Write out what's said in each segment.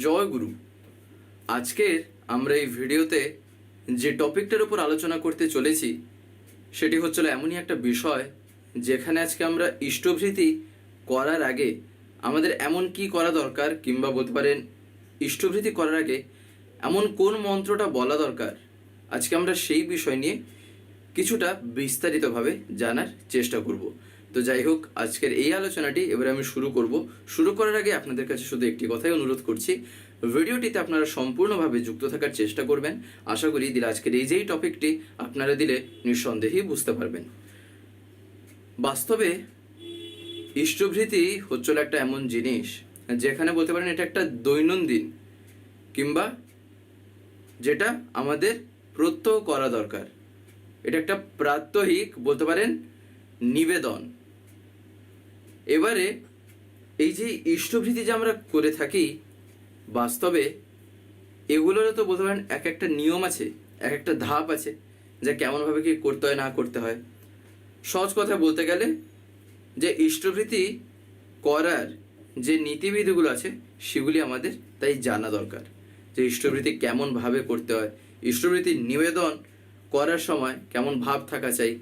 জয় গুরু। আজকের আমরা এই ভিডিওতে যে টপিকটার উপর আলোচনা করতে চলেছি সেটি হচ্ছিল এমনই একটা বিষয় যেখানে আজকে আমরা ইষ্টভৃতি করার আগে আমাদের এমন কি করা দরকার, কিংবা বলতে পারেন ইষ্টভৃতি করার আগে এমন কোন মন্ত্রটা বলা দরকার। আজকে আমরা সেই বিষয় নিয়ে কিছুটা বিস্তারিতভাবে জানার চেষ্টা করব। তো যাই হোক, আজকের এই আলোচনাটি এবারে আমি শুরু করার আগে আপনাদের কাছে শুধু একটি কথাই অনুরোধ করছি, ভিডিওটিতে আপনারা সম্পূর্ণভাবে যুক্ত থাকার চেষ্টা করবেন। আশা করি দিলে আজকের এই যেই টপিকটি আপনারা দিলে নিঃসন্দেহেই বুঝতে পারবেন। বাস্তবে ইষ্টভৃতি হচ্ছিল একটা এমন জিনিস যেখানে বলতে পারেন এটা একটা দৈনন্দিন কিংবা যেটা আমাদের প্রত্যহ করা দরকার। এটা একটা প্রাত্যহিক বলতে পারেন নিবেদন। এবারে এই যে ইষ্টভৃতি যে আমরা করে থাকি, বাস্তবে এগুলোরও তো বলতে পারেন এক একটা নিয়ম আছে, এক একটা ধাপ আছে, যা কেমনভাবে কি করতে হয় না করতে হয়। সহজ কথা বলতে গেলে যে ইষ্টভৃতি করার যে নীতিবিধিগুলো আছে সেগুলি আমাদের তাই জানা দরকার, যে ইষ্টভৃতি কেমনভাবে করতে হয়, ইষ্টভৃতি নিবেদন করার সময় কেমন ভাব থাকা চাই,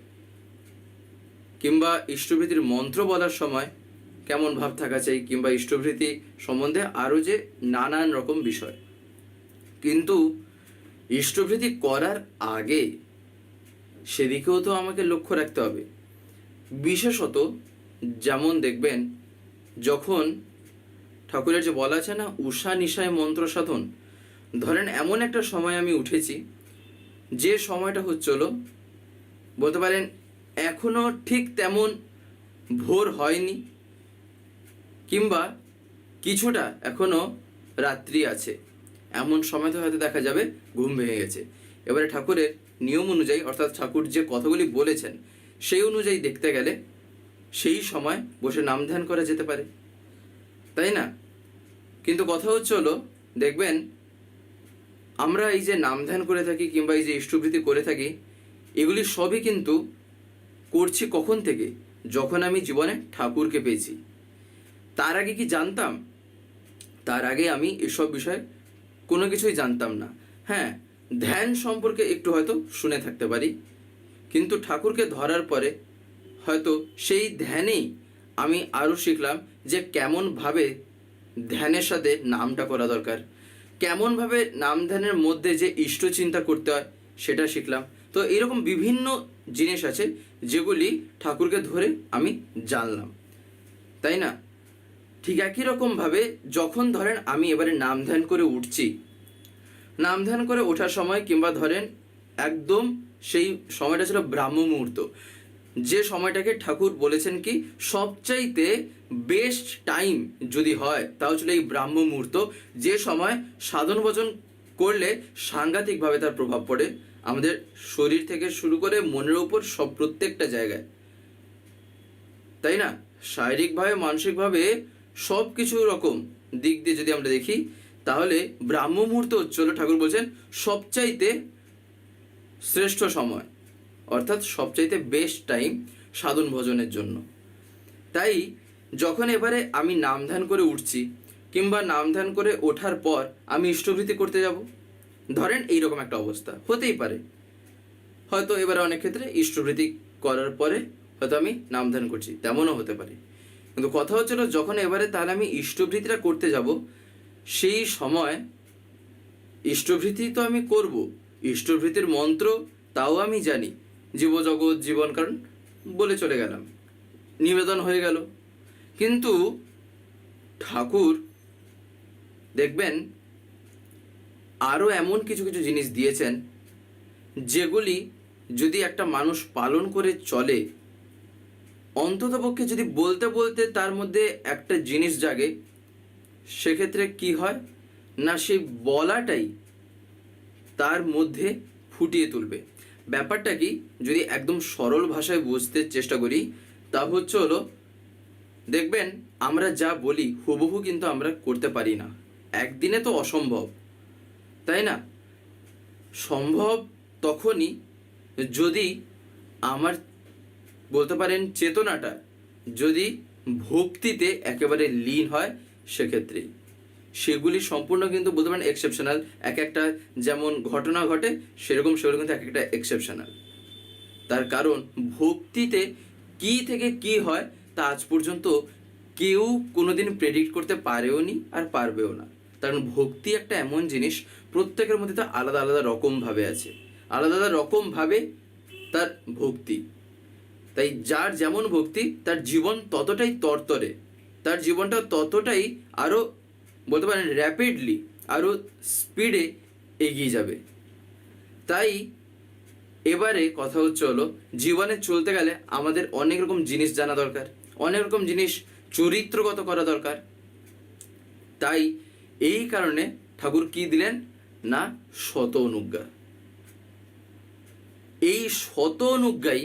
কিংবা ইষ্টভৃতির মন্ত্র বলার সময় কেমন ভাব থাকা চাই, কিংবা ইষ্টভৃতি সম্বন্ধে আরও যে নানান রকম বিষয়। কিন্তু ইষ্টভৃতি করার আগে সেদিকেও তো আমাকে লক্ষ্য রাখতে হবে। বিশেষত যেমন দেখবেন, যখন ঠাকুরের যে বলা আছে না উষা নিশায় মন্ত্র সাধন, ধরেন এমন একটা সময় আমি উঠেছি যে সময়টা হচ্ছিল বলতে পারেন এখনো ঠিক তেমন ভোর হয়নি, কিংবা কিছুটা এখনো রাত্রি আছে, এমন সময়তে হয়তো দেখা যাবে ঘুম ভেঙে গেছে। এবারে ঠাকুরের নিয়ম অনুযায়ী, অর্থাৎ ঠাকুর যে কথাগুলি বলেছেন সেই অনুযায়ী দেখতে গেলে সেই সময় বসে নাম ধ্যান করা যেতে পারে, তাই না? কিন্তু কথা হচ্ছে হলো, দেখবেন আমরা এই যে নাম ধ্যান করে থাকি কিংবা এই যে ইষ্টভৃতি করে থাকি, এগুলি সবই কিন্তু করছি কখন থেকে? যখন আমি জীবনে ঠাকুরকে পেয়েছি। তার আগে কি জানতাম? তার আগে আমি এসব বিষয়ে কোনো কিছুই জানতাম না। হ্যাঁ, ধ্যান সম্পর্কে একটু হয়তো শুনে থাকতে পারি, কিন্তু ঠাকুরকে ধরার পরে হয়তো সেই ধ্যানেই আমি আরও শিখলাম যে কেমনভাবে ধ্যানের সাথে নামটা করা দরকার, কেমনভাবে নাম ধ্যানের মধ্যে যে ইষ্ট চিন্তা করতে হয় সেটা শিখলাম। তো এরকম বিভিন্ন জিনিস আছে যেগুলি ঠাকুরকে ধরে আমি জানলাম, তাই না? ঠিক একই রকমভাবে যখন ধরেন আমি এবারে নাম ধ্যান করে উঠছি, নাম ধ্যান করে ওঠার সময় কিংবা ধরেন একদম সেই সময়টা ছিল ব্রাহ্ম মুহূর্ত, যে সময়টাকে ঠাকুর বলেছেন কি সবচাইতে বেস্ট টাইম যদি হয় তাও ছিল এই ব্রাহ্ম মুহূর্ত, যে সময় সাধন ভজন করলে সাংঘাতিকভাবে তার প্রভাব পড়ে আমাদের শরীর থেকে শুরু করে মনের উপর সব প্রত্যেকটা জায়গায়, তাই না? শারীরিকভাবে মানসিকভাবে সব কিছু রকম দিক দিয়ে যদি আমরা দেখি, তাহলে ব্রাহ্ম মুহূর্ত হচ্ছিল ঠাকুর বলছেন সবচাইতে শ্রেষ্ঠ সময়, অর্থাৎ সবচাইতে বেস্ট টাইম সাধন ভজনের জন্য। তাই যখন এবারে আমি নাম ধ্যান করে উঠছি কিংবা নাম ধ্যান করে ওঠার পর আমি ইষ্টভৃতি করতে যাব, ধরেন এইরকম একটা অবস্থা হতেই পারে। হয়তো এবারে অনেক ক্ষেত্রে ইষ্টভৃতি করার পরে হয়তো আমি নাম ধ্যান করছি, তেমনও হতে পারে। কিন্তু কথা হচ্ছিল যখন এবারে তাহলে আমি ইষ্টভৃতিটা করতে যাব, সেই সময় ইষ্টভৃতি তো আমি করব, ইষ্টভৃতির মন্ত্র তাও আমি জানি, জীবজগৎ জীবন কারণ বলে চলে গেলাম, নিবেদন হয়ে গেল। কিন্তু ঠাকুর দেখবেন আরও এমন কিছু কিছু জিনিস দিয়েছেন যেগুলি যদি একটা মানুষ পালন করে চলে, অন্ততপক্ষে যদি বলতে বলতে তার মধ্যে একটা জিনিস জাগে, সেক্ষেত্রে কি হয় না, সেই বলাটাই তার মধ্যে ফুটিয়ে তুলবে। ব্যাপারটা কি, যদি একদম সরল ভাষায় বুঝতে চেষ্টা করি, তা হচ্ছে হলো, দেখবেন আমরা যা বলি হুবহু কিন্তু আমরা করতে পারি না, একদিনে তো অসম্ভব, তাই না? সম্ভব তখনই যদি আমার বলতে পারেন চেতনাটা যদি ভক্তিতে একেবারে লীন হয়, সেক্ষেত্রে সেগুলি সম্পূর্ণ কিন্তু বলতে পারেন এক্সেপশনাল। এক একটা যেমন ঘটনা ঘটে সেরকম সেগুলো কিন্তু এক একটা এক্সেপশনাল। তার কারণ ভক্তিতে কি থেকে কি হয় তা আজ পর্যন্ত কেউ কোনোদিন প্রেডিক্ট করতে পারেও নি আর পারবেও না। কারণ ভক্তি একটা এমন জিনিস, প্রত্যেকের মধ্যে তো আলাদা আলাদা রকমভাবে আছে, আলাদা আলাদা রকমভাবে তার ভক্তি। তাই যার যেমন ভক্তি তার জীবন ততটাই তরতরে, তার জীবনটা ততটাই আরও বলতে পারেন র্যাপিডলি, আরও স্পিডে এগিয়ে যাবে। তাই এবারে কথা হচ্ছে হলো, জীবনে চলতে গেলে আমাদের অনেক রকম জিনিস জানা দরকার, অনেক রকম জিনিস চরিত্রগত করা দরকার। তাই এই কারণে ঠাকুর কি দিলেন না শত অনুজ্ঞা। এই শত অনুজ্ঞাই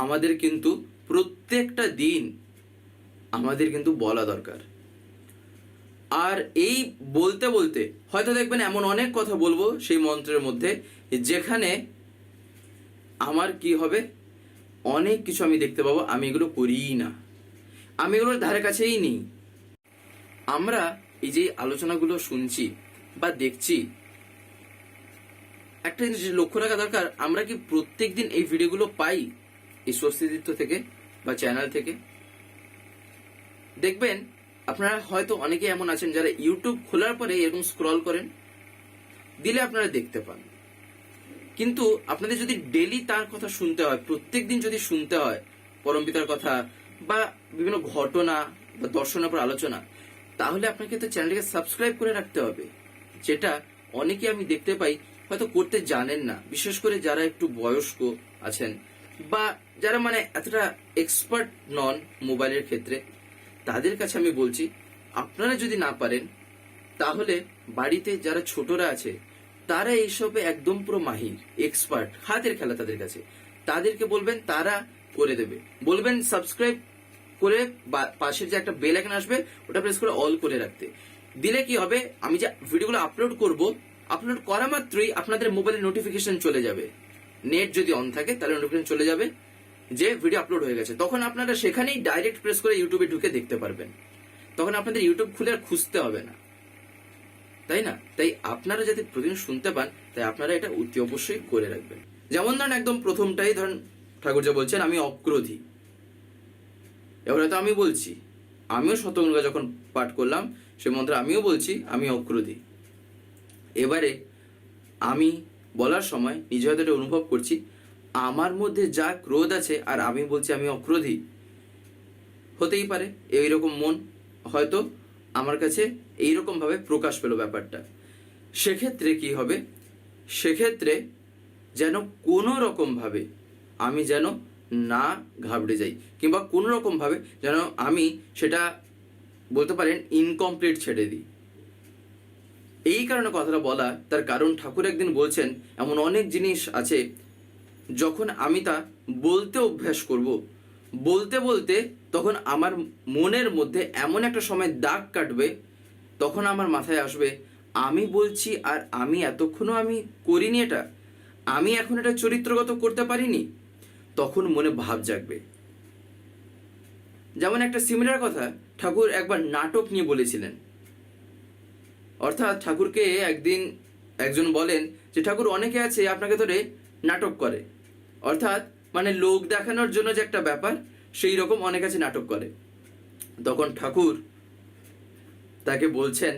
আমাদের কিন্তু প্রত্যেকটা দিন আমাদের কিন্তু বলা দরকার। আর এই বলতে বলতে হয়তো দেখবেন এমন অনেক কথা বলবো সেই মন্ত্রের মধ্যে, যেখানে আমার কি হবে, অনেক কিছু আমি দেখতে পাবো আমি এগুলো করিই না, আমি এগুলোর ধারে কাছেই নেই। আমরা এই যে আলোচনাগুলো শুনছি বা দেখছি, একটা জিনিস লক্ষ্য রাখা দরকার, আমরা কি প্রত্যেক দিন এই ভিডিওগুলো পাই এই স্বস্তিতীর্থ থেকে বা চ্যানেল থেকে? দেখবেন আপনারা হয়তো অনেকে এমন আছেন যারা ইউটিউব খোলার পরে এরকম স্ক্রল করেন, দিলে আপনারা দেখতে পান। কিন্তু আপনাদের যদি ডেলি তার কথা শুনতে হয়, প্রত্যেক দিন যদি শুনতে হয় পরমপিতার কথা বা বিভিন্ন ঘটনা বা দর্শনের উপর আলোচনা, তাহলে আপনাকে তো চ্যানেলটাকে সাবস্ক্রাইব করে রাখতে হবে, যেটা অনেকে আমি দেখতে পাই হয়তো করতে জানেন না। বিশেষ করে যারা একটু বয়স্ক আছেন বা যারা মানে এতটা এক্সপার্ট নন মোবাইলের ক্ষেত্রে, তাদের কাছে আমি বলছি, আপনারা যদি না পারেন তাহলে বাড়িতে যারা ছোটরা আছে তারা এইসবে একদম পুরো মাহির, এক্সপার্ট, হাতের খেলা তাদের কাছে, তাদেরকে বলবেন, তারা করে দেবে। বলবেন সাবস্ক্রাইব করে পাশের যে একটা বেল আইকন আসবে ওটা প্রেস করে অল করে রাখতে। দিলে কি হবে, আমি যে ভিডিওগুলো আপলোড করব, আপলোড করা মাত্রই আপনাদের মোবাইলে নোটিফিকেশন চলে যাবে। নেট যদি অন থাকে তাহলে নোটিফিকেশন চলে যাবে যে ভিডিও আপলোড হয়ে গেছে। তখন আপনারা সেখানেই ডাইরেক্ট প্রেস করে ইউটিউবে ঢুকে দেখতে পারবেন। তখন আপনাদের ইউটিউব খুলে আর খুঁজতে হবে না, তাই না? তাই আপনারা যাতে প্রতিদিন শুনতে পান, তাই আপনারা এটা অতি অবশ্যই করে রাখবেন। যেমন ধরেন একদম প্রথমটাই ধরেন ঠাকুর যা বলছেন, আমি অক্রোধী। এবার হয়তো আমি বলছি, আমিও শতঅনুজ্ঞা যখন পাঠ করলাম সে মন্ত্র আমিও বলছি আমি অক্রোধী। এবারে আমি বলার সময় নিজে হয়তো এটা অনুভব করছি, আমার মধ্যে যা ক্রোধ আছে আর আমি বলছি আমি অক্রোধী। হতেই পারে এইরকম মন হয়তো আমার কাছে এইরকম ভাবে প্রকাশ পেল ব্যাপারটা। সেক্ষেত্রে কি হবে, সেক্ষেত্রে যেন কোনো রকম ভাবে আমি যেন না ঘাবড়ে যাই, কিংবা কোনো রকম ভাবে যেন আমি সেটা বলতে পারেন ইনকমপ্লিট ছেড়ে দিই। এই কারণে কথাটা বলা, তার কারণ ঠাকুর একদিন বলছেন এমন অনেক জিনিস আছে যখন আমি তা বলতে অভ্যাস করব, বলতে বলতে তখন আমার মনের মধ্যে এমন একটা সময় দাগ কাটবে, তখন আমার মাথায় আসবে আমি বলছি আর আমি এতক্ষণও আমি করিনি এটা, আমি এখন এটা চরিত্রগত করতে পারিনি। তখন মনে ভাব জাগবে। যেমন একটা সিমিলার কথা ঠাকুর একবার নাটক নিয়ে বলেছিলেন। অর্থাৎ ঠাকুরকে একদিন একজন বলেন যে ঠাকুর অনেকে আছে আপনাকে ধরে নাটক করে, অর্থাৎ মানে লোক দেখানোর জন্য যে একটা ব্যাপার, সেই রকম অনেক আছে নাটক করে। তখন ঠাকুর তাকে বলছেন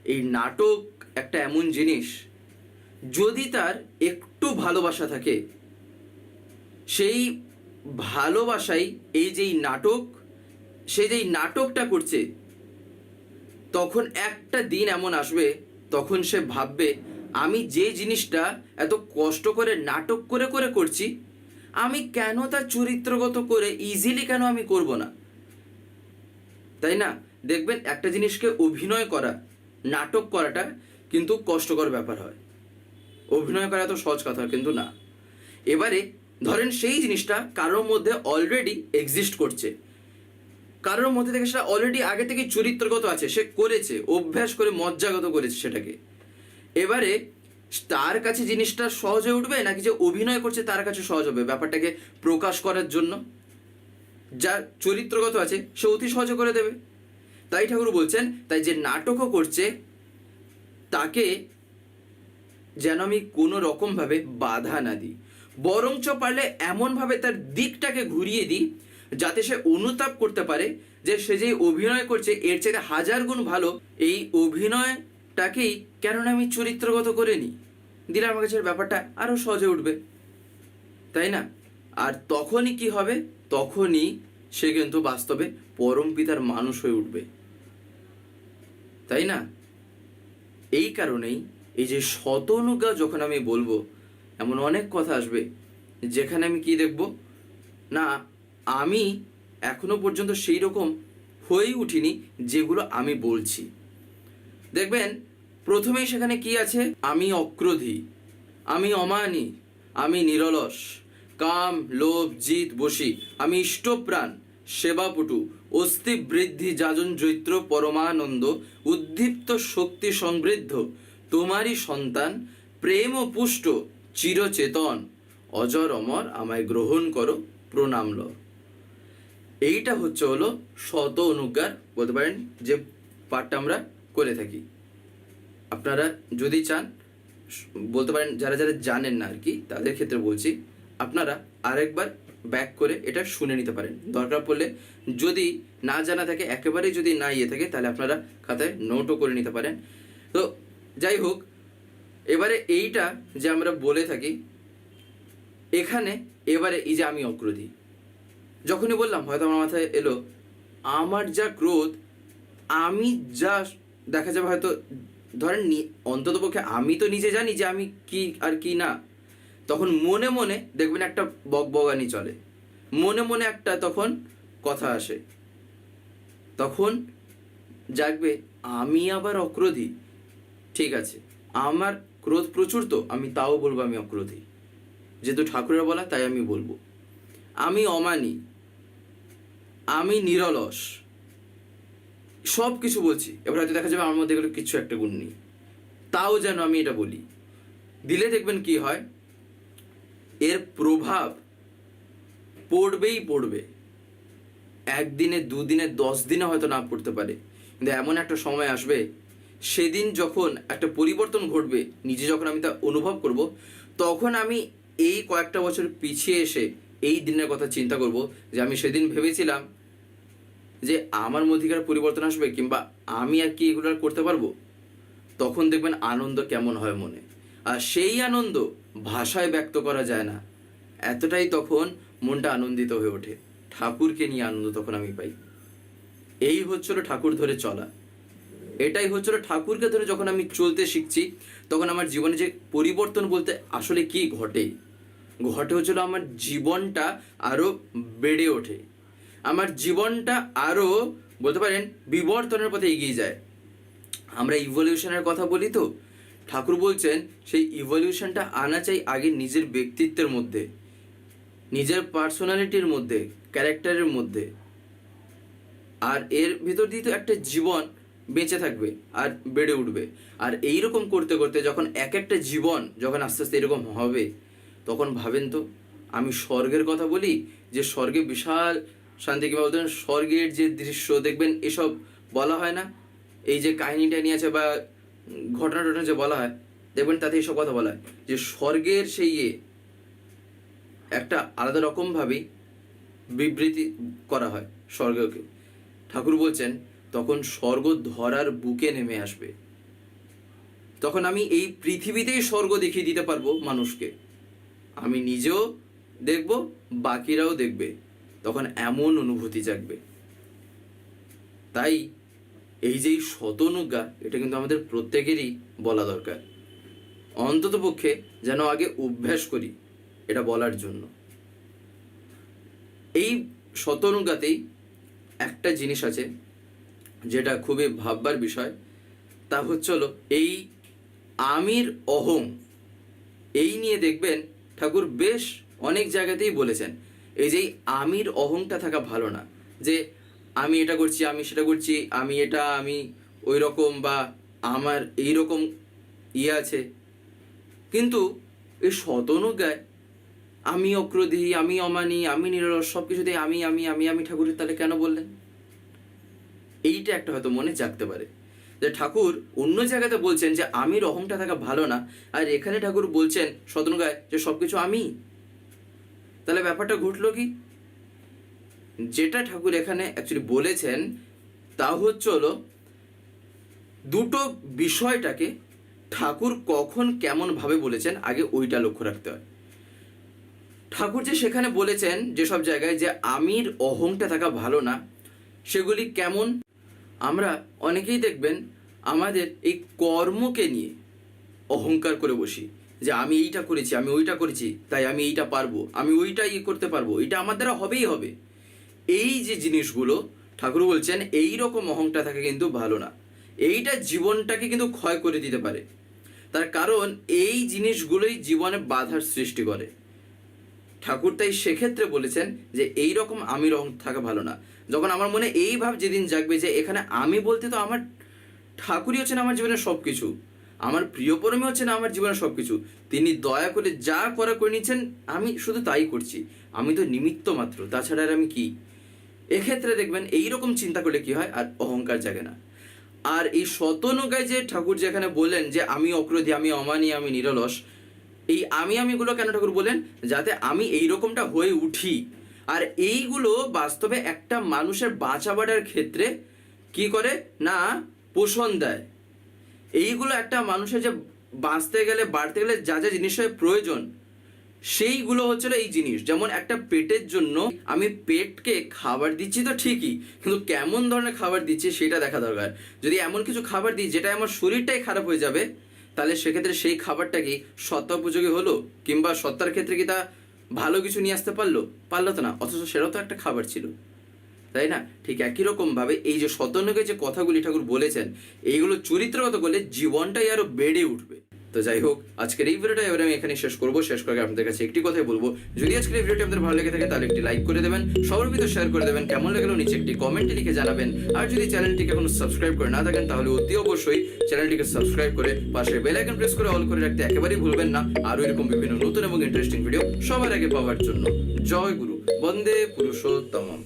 এই নাটক একটা এমন জিনিস, যদি তার একটু ভালোবাসা থাকে, সেই ভালোবাসাই এই যেই নাটক, সে যেই নাটকটা করছে, তখন একটা দিন এমন আসবে তখন সে ভাববে আমি যে জিনিসটা এত কষ্ট করে নাটক করে করে করছি, আমি কেন তার চরিত্রগত করে ইজিলি কেন আমি করব না? তাই না? দেখবেন একটা জিনিসকে অভিনয় করা, নাটক করাটা কিন্তু কষ্টকর ব্যাপার হয়। অভিনয় করা তো সহজ কথা কিন্তু না। এবারে ধরেন সেই জিনিসটা কারোর মধ্যে অলরেডি এক্সিস্ট করছে, কারোর মধ্যে থেকে সেটা অলরেডি আগে থেকে চরিত্রগত আছে, সে করেছে, অভ্যাস করে মজ্জাগত করেছে সেটাকে। এবারে তার কাছে জিনিসটা সহজ হয়ে উঠবে নাকি যে অভিনয় করছে তার কাছে সহজ হবে ব্যাপারটাকে প্রকাশ করার জন্য? যা চরিত্রগত আছে সে অতি সহজে করে দেবে। তাই ঠাকুর বলছেন, তাই যে নাটকও করছে তাকে যেন আমি কোনো রকমভাবে বাধা না দিই, বরঞ্চ পারলে এমনভাবে তার দিকটাকে ঘুরিয়ে দিই যাতে সে অনুতাপ করতে পারে যে সে যে অভিনয় করছে এর চাইতে 1000 গুণ ভালো এই অভিনয়টাকেই কেননা আমি চরিত্রগত করে নিই, দিলে আমার কাছে ব্যাপারটা আরো সহজে উঠবে, তাই না? আর তখনই কি হবে, তখনই সে কিন্তু বাস্তবে পরম পিতার মানুষ হয়ে উঠবে, তাই না? এই কারণেই এই যে শত অনুজ্ঞা যখন আমি বলবো, এমন অনেক কথা আসবে যেখানে আমি কি দেখব না, আমি এখনো পর্যন্ত সেই রকম হয়েই উঠিনি যেগুলো আমি বলছি। দেখবেন প্রথমেই সেখানে কি আছে, আমি অক্রোধী, আমি অমানী, আমি নিরলস, কাম লোভ জিত বসি, আমি ইষ্টপ্রাণ, সেবাপটু, অস্থি বৃদ্ধি যাজন জৈত্র পরমানন্দ, উদ্দীপ্ত শক্তি সমৃদ্ধ, তোমারই সন্তান, প্রেম ও পুষ্ট, চিরচেতন, অজর অমর, আমায় গ্রহণ করো, প্রণাম ল। এইটা হলো শত অনুজ্ঞার বলতে পারেন যে পাঠটা আমরা করে থাকি। আপনারা যদি চান বলতে পারেন, যারা যারা জানেন না আর কি তাদের ক্ষেত্রে বলছি, আপনারা আরেকবার ব্যাক করে এটা শুনে নিতে পারেন। দরকার পড়লে যদি না জানা থাকে, একেবারেই যদি না থাকে, তাহলে আপনারা খাতায় নোটও করে নিতে পারেন। তো যাই হোক, এবারে এইটা যে আমরা বলে থাকি এখানে, এবারে এই যে আমি অক্রোধী, যখনই বললাম হয়তো আমার মাথায় এলো আমার যা ক্রোধ, আমি যা দেখা যাবে হয়তো ধরেন অন্তত পক্ষে আমি তো নিজে জানি যে আমি কি আর কি না, তখন মনে মনে দেখবেন একটা বকবগানি চলে, মনে মনে একটা তখন কথা আসে, তখন জাগবে আমি আবার অক্রোধী। ঠিক আছে, আমার ক্রোধ প্রচুর, তো আমি তাও বলবো আমি অক্রোধী, যেহেতু ঠাকুরের বলা তাই আমি বলবো। আমি অমানী, আমি নিরলস, সব কিছু বলছি, এবার হয়তো দেখা যাবে আমার মধ্যে এগুলো কিছু একটা গুণ নেই, তাও যেন আমি এটা বলি, দিলে দেখবেন কি হয়, এর প্রভাব পড়বেই পড়বে, একদিনে, দুদিনে, 10 দিনে হয়তো না পড়তে পারে, কিন্তু এমন একটা সময় আসবে সেদিন যখন একটা পরিবর্তন ঘটবে, নিজে যখন আমি তা অনুভব করব, তখন আমি এই কয়েকটা বছর পিছিয়ে এসে এই দিনের কথা চিন্তা করব যে আমি সেদিন ভেবেছিলাম যে আমার মধ্যেকার পরিবর্তন আসবে, কিংবা আমি আর কি এগুলো করতে পারবো। তখন দেখবেন আনন্দ কেমন হয় মনে, আর সেই আনন্দ ভাষায় ব্যক্ত করা যায় না, এতটাই তখন মনটা আনন্দিত হয়ে ওঠে, ঠাকুরকে নিয়ে আনন্দ তখন আমি পাই। এই হচ্ছিল ঠাকুর ধরে চলা, এটাই হচ্ছিল ঠাকুরকে ধরে যখন আমি চলতে শিখছি, তখন আমার জীবনে যে পরিবর্তন বলতে আসলে কি ঘটে হচ্ছিল আমার জীবনটা আরো বেড়ে ওঠে, আমার জীবনটা আরো বলতে পারেন বিবর্তনের পথে এগিয়ে যায়। আমরা ইভলিউশনের কথা বলি, তো ঠাকুর বলছেন সেই ইভলিউশনটা আনা চাই আগে নিজের ব্যক্তিত্বের মধ্যে, নিজের পার্সোনালিটির মধ্যে, ক্যারেক্টারের মধ্যে, আর এর ভিতর দিয়ে তো একটা জীবন বেঁচে থাকবে আর বেড়ে উঠবে। আর এইরকম করতে করতে যখন এক একটা জীবন যখন আস্তে আস্তে এরকম হবে, তখন ভাবেন তো, আমি স্বর্গের কথা বলি যে স্বর্গে বিশাল শান্তি, কিংবা বলতেন স্বর্গের যে দৃশ্য দেখবেন, এসব বলা হয় না, এই যে কাহিনীটা নিয়ে আছে বা ঘটনা টটনা যে বলা হয়, দেখবেন তাতে এইসব কথা বলা হয় যে স্বর্গের সেই একটা আলাদা রকমভাবেই বিবৃতি করা হয় স্বর্গকে। ঠাকুর বলছেন তখন স্বর্গ ধরার বুকে নেমে আসবে, তখন আমি এই পৃথিবীতেই স্বর্গ দেখিয়ে দিতে পারবো মানুষকে, আমি নিজেও দেখব, বাকিরাও দেখবে, তখন এমন অনুভূতি জাগবে। তাই এই যে শত অনুজ্ঞা, এটা কিন্তু আমাদের প্রত্যেকেরই বলা দরকার, অন্তত পক্ষে যেন আগে অভ্যাস করি এটা বলার জন্য। এই শত অনুজ্ঞাতেই একটা জিনিস আছে যেটা খুবই ভাববার বিষয়, তা হলো এই আমির অহং, এই নিয়ে দেখবেন ঠাকুর বেশ অনেক জায়গাতেই বলেছেন, এই যে আমির অহংটা থাকা ভালো না, যে আমি এটা করছি, আমি সেটা করছি, আমি এটা, আমি ওই রকম, বা আমার এই রকম আছে। কিন্তু এই শত অনুজ্ঞায় আমি অক্রোধী, আমি অমানী, আমি নিরলস, সব কিছুতেই আমি আমি আমি আমি ঠাকুরের তাহলে কেন বললেন? এইটা একটা হয়তো মনে জাগতে পারে যে ঠাকুর অন্য জায়গাতে বলছেন যে আমির অহংটা থাকা ভালো না, আর এখানে ঠাকুর বলছেন শতনগায় যে সবকিছু আমি। তাহলে ব্যাপারটা ঘটলো কি? যেটা ঠাকুর এখানে অ্যাকচুয়ালি বলেছেন তা হলো দুটো বিষয়টাকে ঠাকুর কখন কেমন ভাবে বলেছেন আগে ওইটা লক্ষ্য রাখতে হয়। ঠাকুর যে সেখানে বলেছেন যেসব জায়গায় যে আমির অহংটা থাকা ভালো না, সেগুলি কেমন? আমরা অনেকেই দেখবেন আমাদের এই কর্মকে নিয়ে অহংকার করে বসি যে আমি এইটা করেছি, আমি ওইটা করেছি, তাই আমি এইটা পারবো, আমি ওইটা করতে পারবো, এটা আমার দ্বারা হবেই হবে। এই যে জিনিসগুলো ঠাকুর বলছেন এই রকম অহংটা থাকা কিন্তু ভালো না। এইটা জীবনটাকে কিন্তু ক্ষয় করে দিতে পারে। তার কারণ এই জিনিসগুলোই জীবনে বাধার সৃষ্টি করে। ঠাকুর তাই সেক্ষেত্রে বলেছেন যে এই রকম আমির অহং থাকা ভালো না। যখন আমার মনে এই ভাব যেদিন জাগবে যে এখানে আমি বলতে তো আমার ঠাকুরই হচ্ছেন আমার জীবনের সব কিছু, আমার প্রিয় পরমই হচ্ছেন আমার জীবনের সব কিছু, তিনি দয়া করে যা করা করে নিচ্ছেন আমি শুধু তাই করছি, আমি তো নিমিত্ত মাত্র, তাছাড়া আর আমি কি। এক্ষেত্রে দেখবেন এইরকম চিন্তা করলে কি হয়, আর অহংকার জাগে না। আর এই শতনগায় যে ঠাকুর যেখানে বললেন যে আমি অক্রোধী, আমি অমানি, আমি নিরলস, এই আমিগুলো কেন ঠাকুর বলেন? যাতে আমি এইরকমটা হয়ে উঠি। আর এইগুলো বাস্তবে একটা মানুষের বাঁচাবাটার ক্ষেত্রে কি করে না পোষণ দেয়। এইগুলো একটা মানুষের যে বাঁচতে গেলে বাড়তে গেলে যা যা জিনিসের প্রয়োজন, সেইগুলো হচ্ছিল এই জিনিস। যেমন একটা পেটের জন্য আমি পেটকে খাবার দিচ্ছি তো ঠিকই, কিন্তু কেমন ধরনের খাবার দিচ্ছি সেটা দেখা দরকার। যদি এমন কিছু খাবার দিই যেটা আমার শরীরটাই খারাপ হয়ে যাবে, তাহলে সেক্ষেত্রে সেই খাবারটা কি সত্তা উপযোগী হলো? কিংবা সত্তার ক্ষেত্রে কি তা ভালো কিছু নিয়ে আসতে পারলো তো না, অথচ সেটাও তো একটা খাবার ছিল, তাই না? ঠিক একই রকম ভাবে এই যে শতনগে যে কথাগুলি ঠাকুর বলেছেন, এইগুলো চরিত্রগত করলে জীবনটাই আরো বেড়ে উঠবে। তো যাই হোক, আজকের এই ভিডিওটা এবারে আমি এখানে শেষ করবো। শেষ করে আপনাদের কাছে একটি কথাই বলবো, যদি আজকের এই ভিডিওটি আপনাদের ভালো লেগে থাকে তাহলে একটি লাইক করে দেবেন, সবার ভিতর শেয়ার করে দেবেন, কেমন লাগলো নিচে একটি কমেন্টে লিখে জানাবেন। আর যদি চ্যানেলটিকে এখনো সাবস্ক্রাইব করে না থাকেন তাহলে অতি অবশ্যই চ্যানেলটিকে সাবস্ক্রাইব করে পাশে বেল আইকন প্রেস করে অল করে রাখতে একেবারেই ভুলবেন না, আরো এরকম বিভিন্ন নতুন এবং ইন্টারেস্টিং ভিডিও সবার আগে পাওয়ার জন্য। জয় গুরু, বন্দে পুরুষোত্তমম।